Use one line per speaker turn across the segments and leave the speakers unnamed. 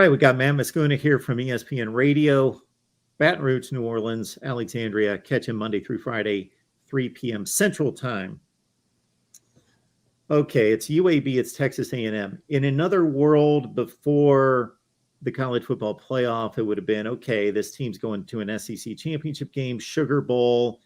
right, we got Matt Moscona here from ESPN Radio, Baton Rouge, New Orleans, Alexandria. Catch him Monday through Friday, 3 p.m. Central Time. Okay, it's UAB, it's Texas A&M. In another world before the college football playoff, it would have been, okay, this team's going to an SEC championship game, Sugar Bowl.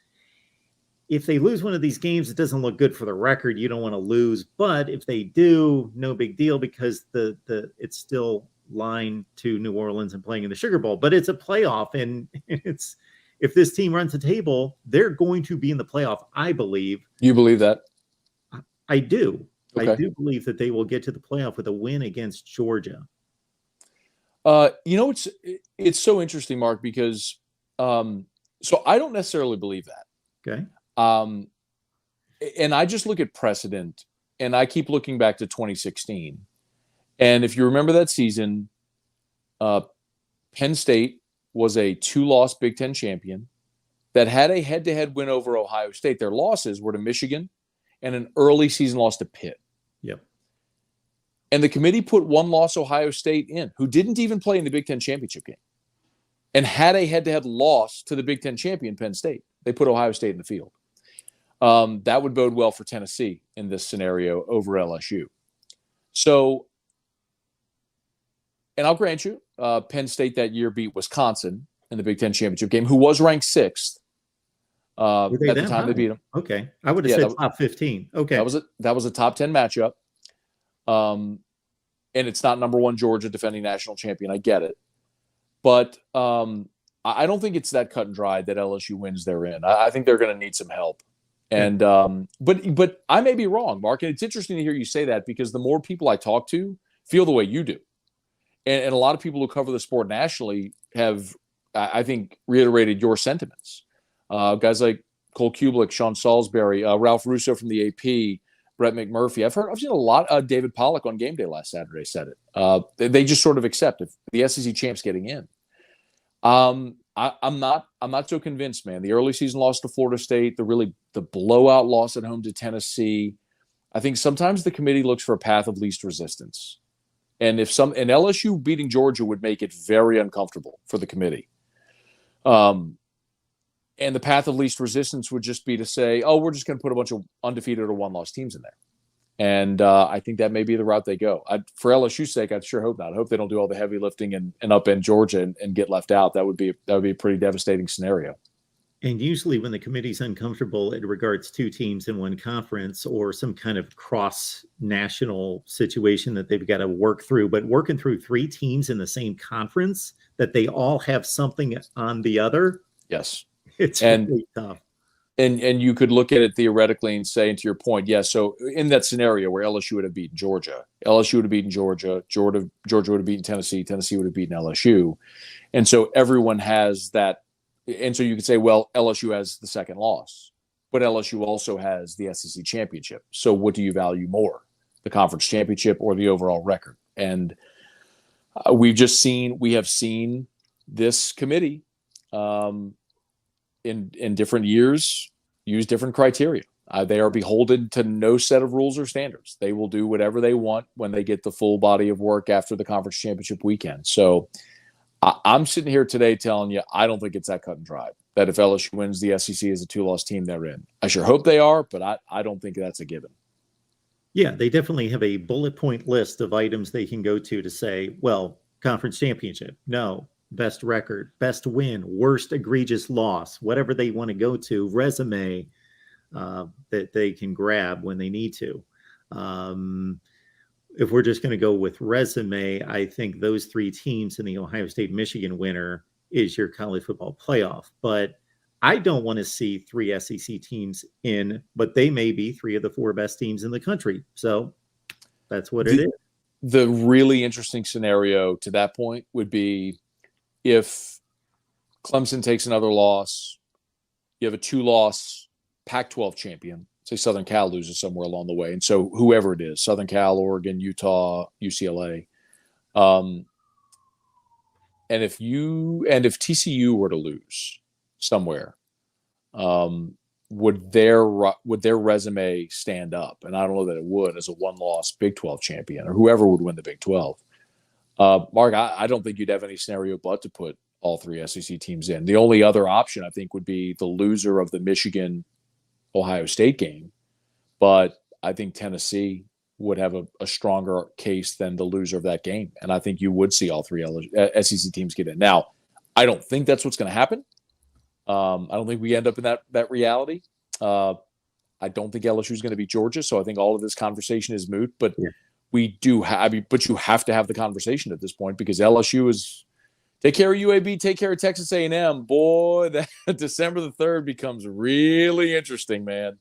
If they lose one of these games, it doesn't look good for the record. You don't want to lose. But if they do, no big deal, because it's still line to New Orleans and playing in the Sugar Bowl. But it's a playoff, and it's if this team runs the table, they're going to be in the playoff, I believe.
You believe that?
I do.
Okay.
I do believe that they will get to the playoff with a win against Georgia.
It's so interesting, Mark, because so I don't necessarily believe that.
Okay.
And I just look at precedent, and I keep looking back to 2016. And if you remember that season, Penn State was a 2-loss Big Ten champion that had a head-to-head win over Ohio State. Their losses were to Michigan and an early season loss to Pitt.
Yep.
And the committee put one-loss Ohio State in, who didn't even play in the Big Ten championship game, and had a head-to-head loss to the Big Ten champion, Penn State. They put Ohio State in the field. That would bode well for Tennessee in this scenario over LSU. So, and I'll grant you, Penn State that year beat Wisconsin in the Big Ten championship game, who was ranked 6th at the time they beat them.
Okay, I would have said top 15. Okay,
that was a top 10 matchup. And it's not number 1 Georgia, defending national champion. I get it, but I don't think it's that cut and dried that LSU wins therein. I think they're going to need some help. And but I may be wrong, Mark. And it's interesting to hear you say that, because the more people I talk to feel the way you do. And a lot of people who cover the sport nationally have, I think, reiterated your sentiments. Guys like Cole Kublik, Sean Salisbury, Ralph Russo from the AP, Brett McMurphy. I've seen a lot of David Pollack on game day last Saturday said it. They just sort of accept if the SEC champ's getting in. I'm not so convinced, man. The early season loss to Florida State, the blowout loss at home to Tennessee. I think sometimes the committee looks for a path of least resistance. And LSU beating Georgia would make it very uncomfortable for the committee. And the path of least resistance would just be to say, oh, we're just going to put a bunch of undefeated or one-loss teams in there. And I think that may be the route they go. For LSU's sake, I sure hope not. I hope they don't do all the heavy lifting and upend Georgia and get left out. That would be a pretty devastating scenario.
And usually when the committee's uncomfortable, it regards 2 teams in one conference or some kind of cross-national situation that they've got to work through. But working through 3 teams in the same conference that they all have something on the other.
Yes.
It's really tough.
And you could look at it theoretically and say, and to your point, yes. So in that scenario where LSU would have beaten Georgia, LSU would have beaten Georgia, Georgia would have beaten Tennessee, Tennessee would have beaten LSU. And so everyone has that. And so you could say, well, LSU has the second loss, but LSU also has the SEC championship. So what do you value more, the conference championship or the overall record? And we have seen this committee in different years use different criteria. They are beholden to no set of rules or standards. They will do whatever they want when they get the full body of work after the conference championship weekend. So I'm sitting here today telling you, I don't think it's that cut and dry, that if LSU wins the SEC as a 2-loss team, they're in. I sure hope they are, but I don't think that's a given.
Yeah, they definitely have a bullet point list of items they can go to say, well, conference championship, no. Best record, best win, worst egregious loss, whatever they want to go to, resume that they can grab when they need to. If we're just going to go with resume, I think those 3 teams in the Ohio State-Michigan winner is your college football playoff. But I don't want to see 3 SEC teams in, but they may be 3 of the 4 best teams in the country. So that's what it is.
The really interesting scenario to that point would be if Clemson takes another loss, you have a 2-loss Pac-12 champion. Say Southern Cal loses somewhere along the way. And so whoever it is, Southern Cal, Oregon, Utah, UCLA. And if TCU were to lose somewhere, would their resume stand up? And I don't know that it would as a 1-loss Big 12 champion or whoever would win the Big 12. Mark, I don't think you'd have any scenario but to put all three SEC teams in. The only other option, I think, would be the loser of the Michigan-Ohio State game. But I think Tennessee would have a stronger case than the loser of that game. And I think you would see all three SEC teams get in. Now, I don't think that's what's going to happen. I don't think we end up in that reality. I don't think LSU is going to beat Georgia, so I think all of this conversation is moot. But we do have, but you have to have the conversation at this point because LSU is take care of UAB, take care of Texas A&M. Boy, that December the 3rd becomes really interesting, man.